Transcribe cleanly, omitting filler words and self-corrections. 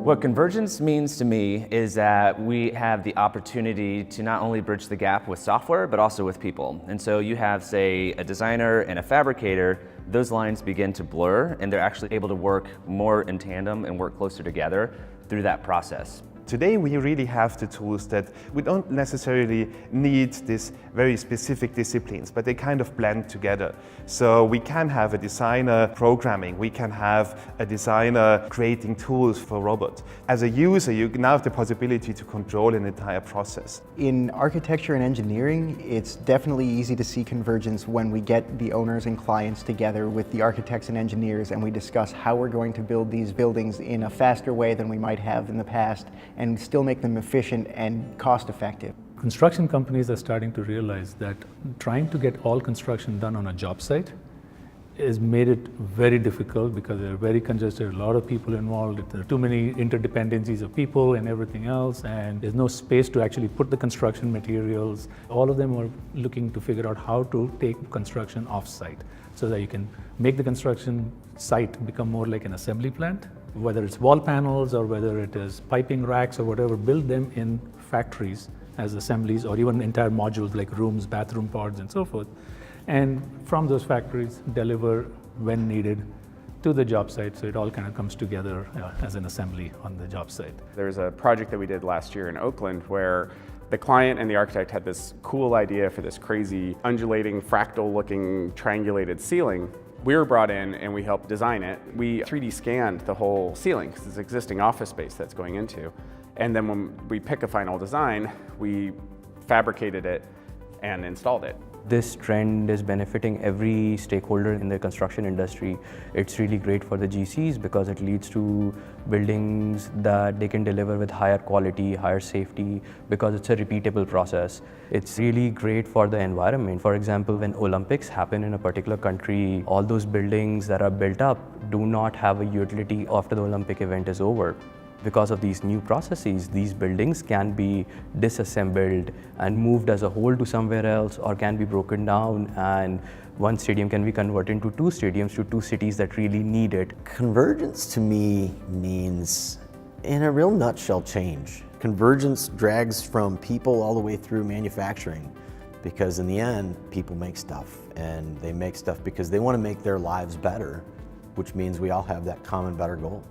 What convergence means to me is that we have the opportunity to not only bridge the gap with software, but also with people. And so you have, say, a designer and a fabricator, those lines begin to blur, and they're actually able to work more in tandem and work closer together through that process. Today we really have the tools that we don't necessarily need these very specific disciplines, but they kind of blend together. So we can have a designer programming, we can have a designer creating tools for robots. As a user, you now have the possibility to control an entire process. In architecture and engineering, it's definitely easy to see convergence when we get the owners and clients together with the architects and engineers and we discuss how we're going to build these buildings in a faster way than we might have in the past and still make them efficient and cost-effective. Construction companies are starting to realize that trying to get all construction done on a job site has made it very difficult because they're very congested, a lot of people involved, there are too many interdependencies of people and everything else, and there's no space to actually put the construction materials. All of them are looking to figure out how to take construction off-site so that you can make the construction site become more like an assembly plant. Whether it's wall panels or whether it is piping racks or whatever, build them in factories as assemblies or even entire modules like rooms, bathroom pods and so forth. And from those factories, deliver when needed to the job site, so it all kind of comes together as an assembly on the job site. There's a project that we did last year in Oakland where the client and the architect had this cool idea for this crazy undulating, fractal-looking, triangulated ceiling. We were brought in and we helped design it. We 3D scanned the whole ceiling because it's existing office space that's going into. And then when we pick a final design, we fabricated it and installed it. This trend is benefiting every stakeholder in the construction industry. It's really great for the GCs because it leads to buildings that they can deliver with higher quality, higher safety, because it's a repeatable process. It's really great for the environment. For example, when Olympics happen in a particular country, all those buildings that are built up do not have a utility after the Olympic event is over. Because of these new processes, these buildings can be disassembled and moved as a whole to somewhere else, or can be broken down, and one stadium can be converted into two stadiums to two cities that really need it. Convergence to me means, in a real nutshell, change. Convergence drags from people all the way through manufacturing, because in the end, people make stuff, and they make stuff because they want to make their lives better, which means we all have that common better goal.